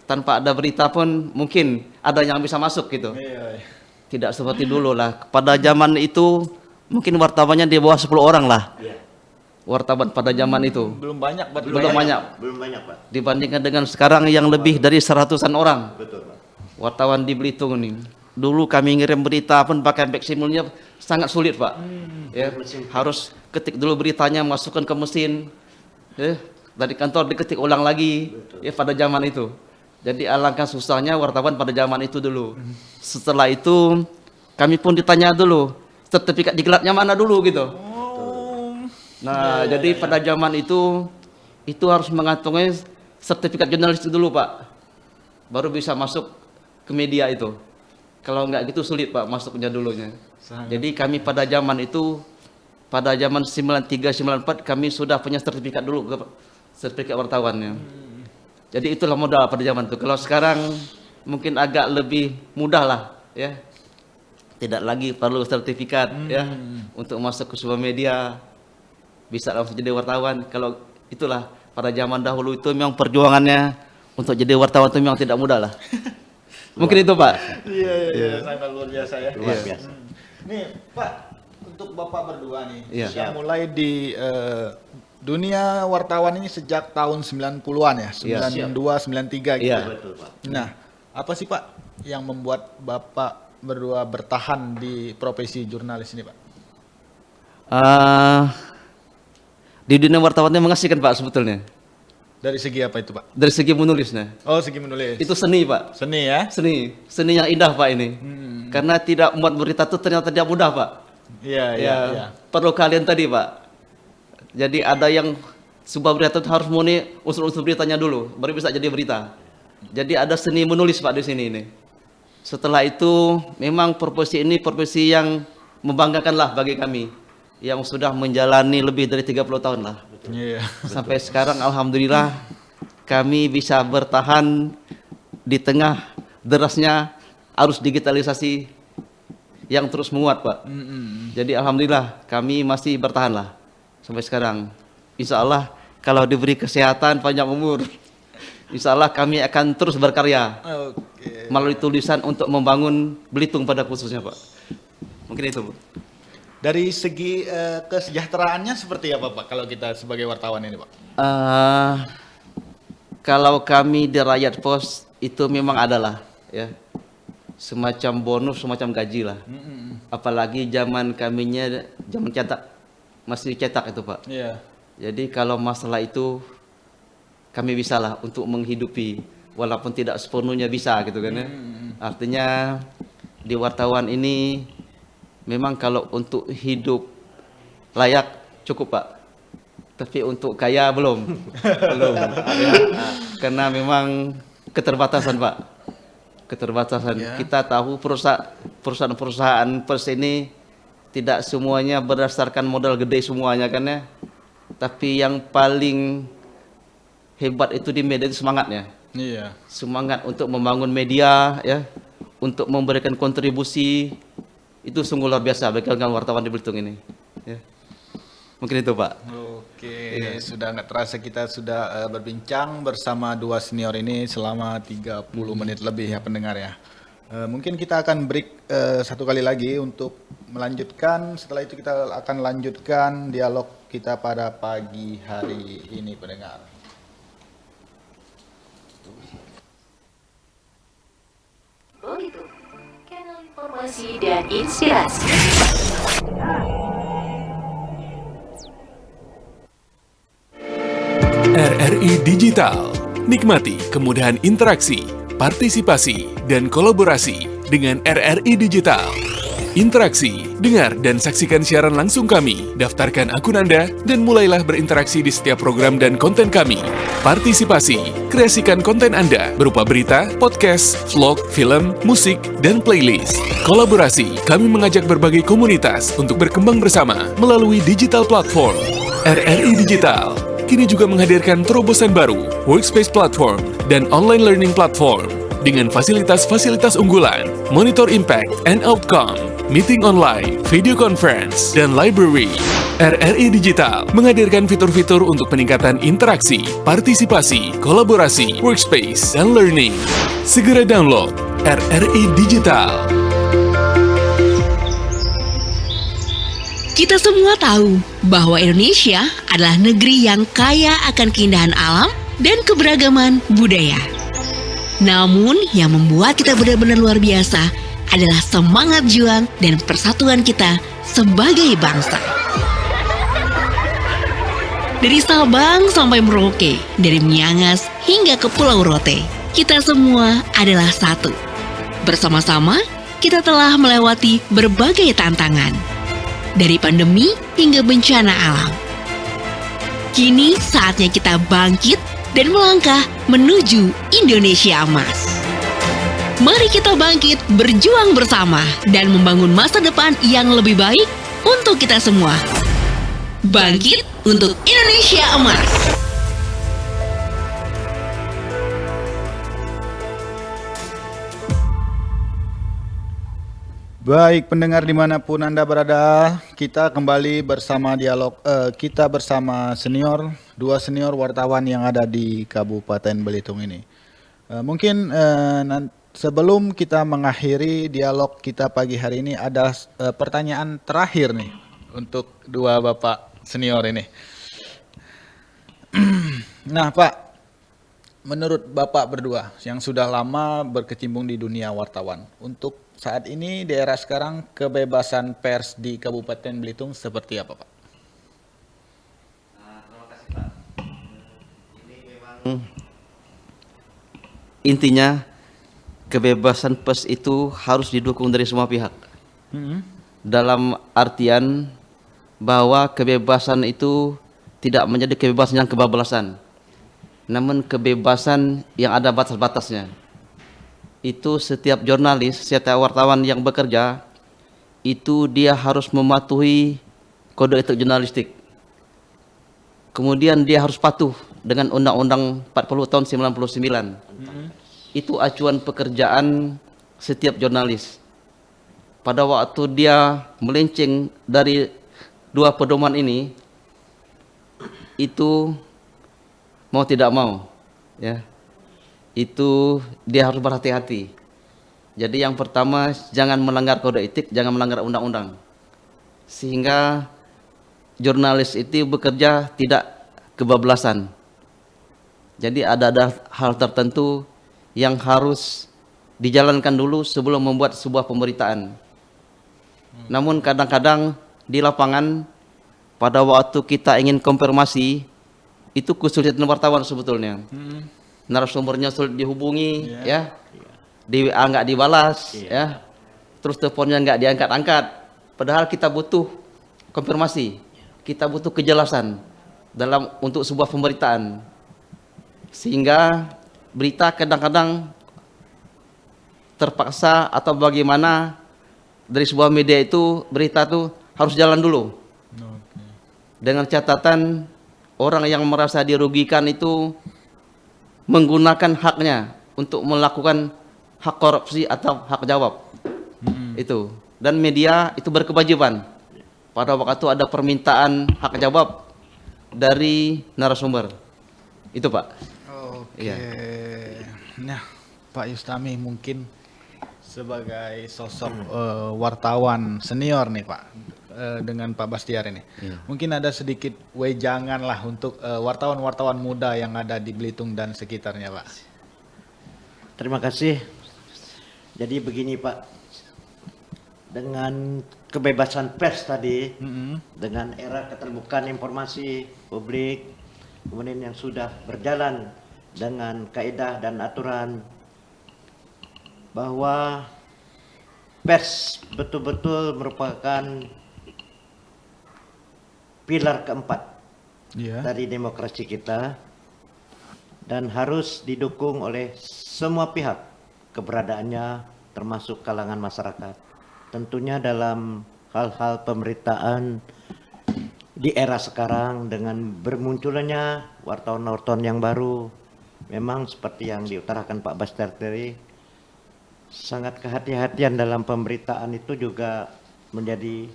tanpa ada berita pun mungkin ada yang bisa masuk gitu. Tidak seperti dulu lah. Pada zaman itu mungkin wartawannya di bawah 10 orang lah. Wartawan pada zaman itu. Belum banyak, Pak. Belum banyak. Pak. Dibandingkan dengan sekarang yang lebih dari 100-an orang. Betul, Pak. Wartawan di Belitung ini. dulu kami ngirim berita pun pakai faksimilnya sangat sulit Pak. Ya, harus ketik dulu beritanya, masukkan ke mesin, ya, dari kantor diketik ulang lagi. Ya, pada zaman itu. Jadi alangkah susahnya wartawan pada zaman itu dulu. Setelah itu kami pun ditanya dulu, sertifikat diklatnya mana dulu gitu. Nah, jadi pada zaman itu harus mengantongi sertifikat jurnalis dulu Pak, baru bisa masuk ke media itu. Kalau nggak gitu sulit Pak masuknya dulunya. Jadi kami pada zaman itu, pada zaman 93-94 kami sudah punya sertifikat dulu, sertifikat wartawannya. Jadi itulah modal pada zaman itu. Kalau sekarang mungkin agak lebih mudah lah, ya. Tidak lagi perlu sertifikat, ya, untuk masuk ke sebuah media, bisa langsung jadi wartawan. Kalau itulah pada zaman dahulu itu memang perjuangannya untuk jadi wartawan itu memang tidak mudah lah. Mungkin itu Pak. Iya, sangat luar biasa ya. Luar biasa. Nih Pak, untuk Bapak berdua nih, Iya. yang mulai di dunia wartawan ini sejak tahun 90-an ya, 92, 93 gitu. Iya. Betul Pak. Nah, apa sih Pak yang membuat Bapak berdua bertahan di profesi jurnalis ini Pak? Di dunia wartawan ini mengasihkan Pak sebetulnya. Dari segi apa itu Pak? Dari segi menulisnya. Oh, segi menulis. Itu seni Pak. Seni ya? Seni yang indah Pak ini. Karena tidak membuat berita itu ternyata tidak mudah Pak. Iya. Perlu kalian tadi Pak. Jadi ada yang sebuah berita itu harus memenuhi unsur-unsur beritanya dulu, baru bisa jadi berita. Jadi ada seni menulis Pak di sini ini. Setelah itu memang profesi ini profesi yang membanggakan lah bagi kami, yang sudah menjalani lebih dari 30 tahun lah. Iya. Sampai sekarang alhamdulillah kami bisa bertahan di tengah derasnya arus digitalisasi yang terus menguat Pak. Jadi alhamdulillah kami masih bertahan lah sampai sekarang. Insya Allah kalau diberi kesehatan panjang umur, insya Allah kami akan terus berkarya melalui tulisan untuk membangun Belitung pada khususnya Pak. Mungkin itu Bu. Dari segi kesejahteraannya seperti apa Pak kalau kita sebagai wartawan ini Pak? Kalau kami di Rakyat Pos itu memang adalah ya semacam bonus, semacam gaji lah. Apalagi zaman kaminya zaman cetak, masih cetak itu Pak. Iya. Jadi kalau masalah itu kami bisa lah untuk menghidupi walaupun tidak sepenuhnya bisa gitu kan ya. Artinya di wartawan ini memang kalau untuk hidup layak cukup Pak, tapi untuk kaya belum. Ya. Karena memang keterbatasan Pak, keterbatasan. Kita tahu perusahaan-perusahaan pers ini tidak semuanya berdasarkan modal gede semuanya kan ya, tapi yang paling hebat itu di media itu semangatnya. Iya. Semangat untuk membangun media ya, untuk memberikan kontribusi. Itu sungguh luar biasa bagi kawan wartawan di Belitung ini. Ya. Mungkin itu Pak. Oke, sudah nggak terasa kita sudah berbincang bersama dua senior ini selama 30 menit lebih ya pendengar ya. Mungkin kita akan break satu kali lagi untuk melanjutkan. Setelah itu kita akan lanjutkan dialog kita pada pagi hari ini pendengar. Begitu. Kanal informasi dan inspirasi. RRI Digital. Nikmati kemudahan interaksi, partisipasi, dan kolaborasi dengan RRI Digital. Interaksi, dengar dan saksikan siaran langsung kami, daftarkan akun Anda, dan mulailah berinteraksi di setiap program dan konten kami. Partisipasi, kreasikan konten Anda berupa berita, podcast, vlog, film, musik, dan playlist. Kolaborasi, kami mengajak berbagai komunitas untuk berkembang bersama melalui digital platform. RRI Digital kini juga menghadirkan terobosan baru, workspace platform, dan online learning platform dengan fasilitas-fasilitas unggulan, monitor impact and outcome, meeting online, video conference, dan library. RRI Digital menghadirkan fitur-fitur untuk peningkatan interaksi, partisipasi, kolaborasi, workspace, dan learning. Segera download RRI Digital. Kita semua tahu bahwa Indonesia adalah negeri yang kaya akan keindahan alam dan keberagaman budaya. Namun yang membuat kita benar-benar luar biasa adalah semangat juang dan persatuan kita sebagai bangsa. Dari Sabang sampai Merauke, dari Miangas hingga ke Pulau Rote, kita semua adalah satu. Bersama-sama, kita telah melewati berbagai tantangan, dari pandemi hingga bencana alam. Kini saatnya kita bangkit dan melangkah menuju Indonesia Emas. Mari kita bangkit, berjuang bersama, dan membangun masa depan yang lebih baik untuk kita semua. Bangkit untuk Indonesia Emas. Baik pendengar dimanapun Anda berada, kita kembali bersama dialog kita bersama dua senior wartawan yang ada di Kabupaten Belitung ini. Sebelum kita mengakhiri dialog kita pagi hari ini, ada pertanyaan terakhir nih untuk dua bapak senior ini. Nah Pak, menurut bapak berdua yang sudah lama berkecimpung di dunia wartawan, untuk saat ini di era sekarang kebebasan pers di Kabupaten Belitung seperti apa Pak? Terima kasih Pak. Ini memang intinya kebebasan pers itu harus didukung dari semua pihak. Dalam artian bahwa kebebasan itu tidak menjadi kebebasan yang kebablasan, namun kebebasan yang ada batas-batasnya. Itu setiap jurnalis, setiap wartawan yang bekerja, itu dia harus mematuhi kode etik jurnalistik. Kemudian dia harus patuh dengan Undang-Undang 40 tahun 99. Itu acuan pekerjaan setiap jurnalis. Pada waktu dia melenceng dari dua pedoman ini, itu mau tidak mau, ya, itu dia harus berhati-hati. Jadi yang pertama, jangan melanggar kode etik, jangan melanggar undang-undang, sehingga jurnalis itu bekerja tidak kebablasan. Jadi ada hal tertentu yang harus dijalankan dulu sebelum membuat sebuah pemberitaan. Namun kadang-kadang di lapangan pada waktu kita ingin konfirmasi, itu kesulitan wartawan sebetulnya. Narasumbernya sulit dihubungi, ya, di WA nggak dibalas, ya, terus teleponnya nggak diangkat-angkat. Padahal kita butuh konfirmasi, kita butuh kejelasan untuk sebuah pemberitaan, sehingga berita kadang-kadang terpaksa atau bagaimana dari sebuah media itu berita itu harus jalan dulu, dengan catatan orang yang merasa dirugikan itu menggunakan haknya untuk melakukan hak korupsi atau hak jawab. Itu. Dan media itu berkewajiban pada waktu ada permintaan hak jawab dari narasumber. Itu Pak. Oke. Nah Pak Yustami mungkin sebagai sosok wartawan senior nih Pak, dengan Pak Bastiar ini, mungkin ada sedikit wejangan lah untuk wartawan-wartawan muda yang ada di Belitung dan sekitarnya Pak. Terima kasih. Jadi begini Pak, dengan kebebasan pers tadi, dengan era keterbukaan informasi publik, kemudian yang sudah berjalan dengan kaidah dan aturan, bahwa pers betul-betul merupakan pilar keempat dari demokrasi kita dan harus didukung oleh semua pihak keberadaannya, termasuk kalangan masyarakat. Tentunya dalam hal-hal pemberitaan di era sekarang dengan bermunculannya wartawan-wartawan yang baru, memang seperti yang diutarakan Pak Bastiar tadi, sangat kehati-hatian dalam pemberitaan itu juga menjadi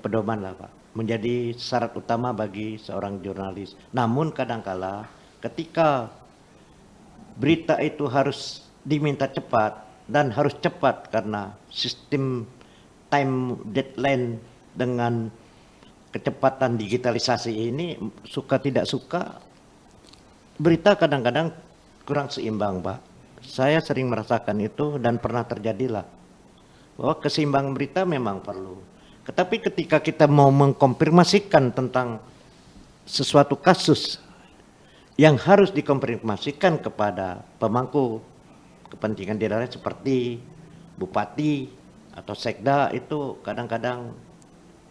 pedoman lah Pak, menjadi syarat utama bagi seorang jurnalis. Namun kadangkala ketika berita itu harus diminta cepat dan harus cepat karena sistem time deadline dengan kecepatan digitalisasi ini, suka tidak suka berita kadang-kadang kurang seimbang Pak. Saya sering merasakan itu dan pernah terjadilah bahwa keseimbangan berita memang perlu. Tetapi ketika kita mau mengkonfirmasikan tentang sesuatu kasus yang harus dikonfirmasikan kepada pemangku kepentingan di daerah seperti bupati atau sekda, itu kadang-kadang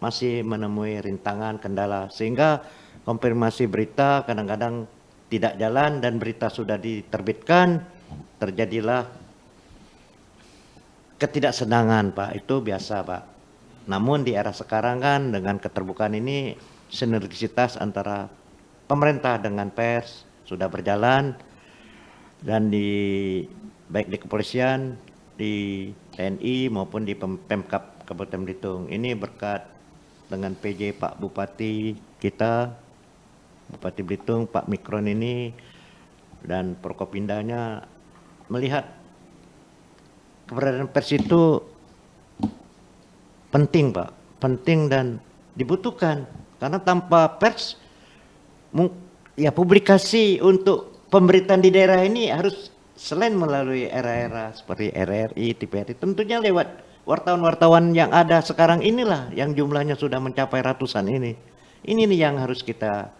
masih menemui rintangan, kendala, sehingga konfirmasi berita kadang-kadang tidak jalan dan berita sudah diterbitkan, terjadilah ketidaksenangan, Pak. Itu biasa, Pak. Namun di era sekarang kan dengan keterbukaan ini, sinergisitas antara pemerintah dengan pers sudah berjalan, dan baik di kepolisian, di TNI maupun di Pemkab Kabupaten Belitung. Ini berkat dengan PJ Pak Bupati kita, Bupati Belitung Pak Mikron ini, dan Prokopindanya melihat keberadaan pers itu penting, Pak, penting dan dibutuhkan, karena tanpa pers ya publikasi untuk pemberitaan di daerah ini harus selain melalui era-era seperti RRI, TVRI, tentunya lewat wartawan-wartawan yang ada sekarang inilah yang jumlahnya sudah mencapai ratusan ini. Ini nih yang harus kita,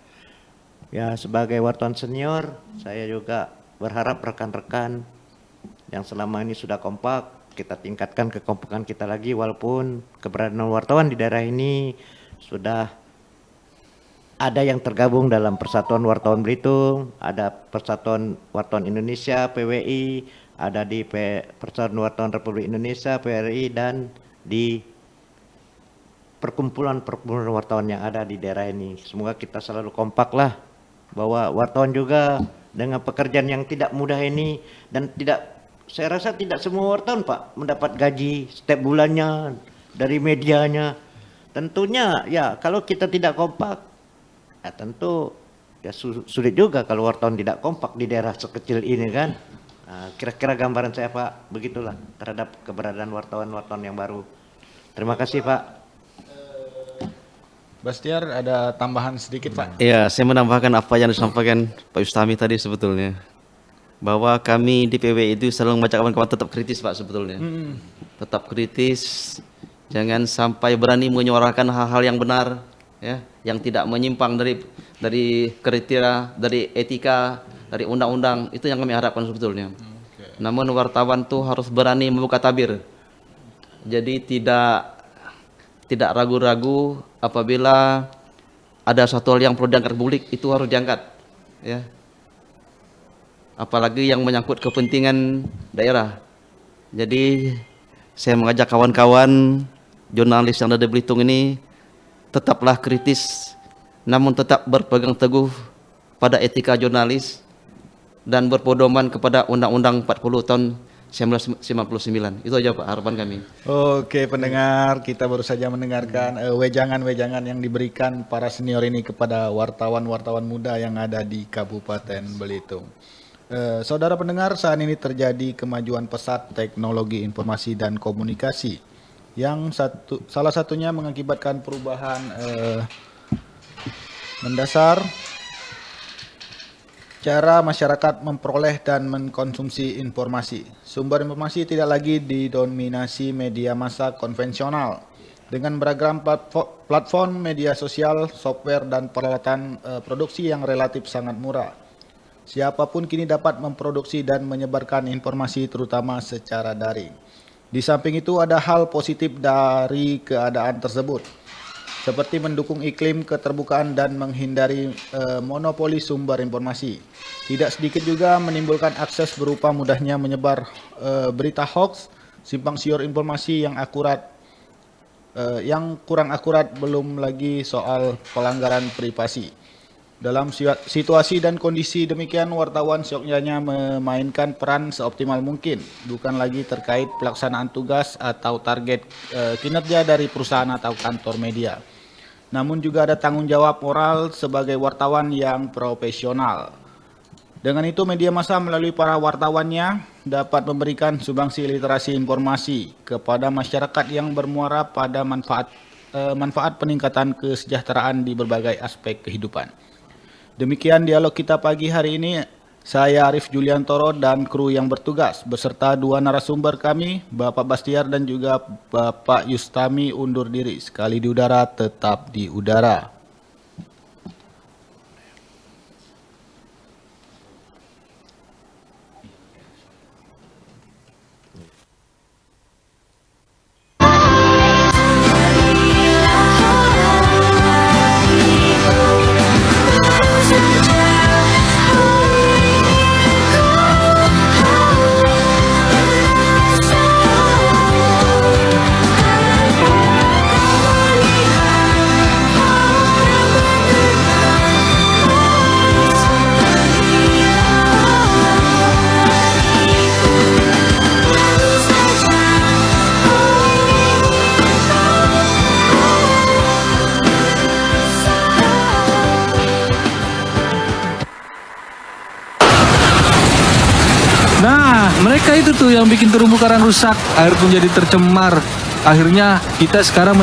ya sebagai wartawan senior, saya juga berharap rekan-rekan yang selama ini sudah kompak, kita tingkatkan kekompakan kita lagi, walaupun keberadaan wartawan di daerah ini sudah ada yang tergabung dalam Persatuan Wartawan Belitung, ada Persatuan Wartawan Indonesia PWI, ada di Persatuan Wartawan Republik Indonesia PRI, dan di perkumpulan-perkumpulan wartawan yang ada di daerah ini. Semoga kita selalu kompak lah, bahwa wartawan juga dengan pekerjaan yang tidak mudah ini, dan saya rasa tidak semua wartawan, Pak, mendapat gaji setiap bulannya dari medianya. Tentunya ya kalau kita tidak kompak, ya tentu ya sulit juga kalau wartawan tidak kompak di daerah sekecil ini kan. Nah, kira-kira gambaran saya, Pak, begitulah terhadap keberadaan wartawan-wartawan yang baru. Terima kasih, Pak. Bastiar, ada tambahan sedikit, Pak? Ya, saya menambahkan apa yang disampaikan Pak Ustami tadi sebetulnya. Bahwa kami di PW itu selalu mengajak kawan-kawan tetap kritis, Pak, sebetulnya. Tetap kritis, jangan sampai berani menyuarakan hal-hal yang benar, ya, yang tidak menyimpang dari kriteria, dari etika, dari undang-undang. Itu yang kami harapkan sebetulnya. Namun wartawan tuh harus berani membuka tabir. Jadi tidak ragu-ragu apabila ada satu hal yang perlu diangkat publik, itu harus diangkat, ya. Apalagi yang menyangkut kepentingan daerah. Jadi saya mengajak kawan-kawan jurnalis yang ada di Belitung ini, tetaplah kritis, namun tetap berpegang teguh pada etika jurnalis dan berpedoman kepada Undang-Undang 40 tahun 1999. Itu aja, Pak, harapan kami. Oke, pendengar, kita baru saja mendengarkan wejangan-wejangan yang diberikan para senior ini kepada wartawan-wartawan muda yang ada di Kabupaten Belitung. Saudara pendengar, saat ini terjadi kemajuan pesat teknologi informasi dan komunikasi yang salah satunya mengakibatkan perubahan mendasar cara masyarakat memperoleh dan mengkonsumsi informasi. Sumber informasi tidak lagi didominasi media massa konvensional dengan beragam platform media sosial, software, dan peralatan produksi yang relatif sangat murah. Siapapun kini dapat memproduksi dan menyebarkan informasi terutama secara daring. Di samping itu ada hal positif dari keadaan tersebut, seperti mendukung iklim keterbukaan dan menghindari monopoli sumber informasi. Tidak sedikit juga menimbulkan akses berupa mudahnya menyebar berita hoax, simpang siur informasi yang kurang akurat, belum lagi soal pelanggaran privasi. Dalam situasi dan kondisi demikian, wartawan seyogyanya memainkan peran seoptimal mungkin, bukan lagi terkait pelaksanaan tugas atau target kinerja dari perusahaan atau kantor media, namun juga ada tanggung jawab moral sebagai wartawan yang profesional. Dengan itu, media massa melalui para wartawannya dapat memberikan sumbangsi literasi informasi kepada masyarakat yang bermuara pada manfaat peningkatan kesejahteraan di berbagai aspek kehidupan. Demikian dialog kita pagi hari ini. Saya Arif Juliantoro dan kru yang bertugas beserta dua narasumber kami, Bapak Bastiar dan juga Bapak Yustami undur diri. Sekali di udara, tetap di udara. Nah, mereka itu tuh yang bikin terumbu karang rusak, air pun jadi tercemar. Akhirnya kita sekarang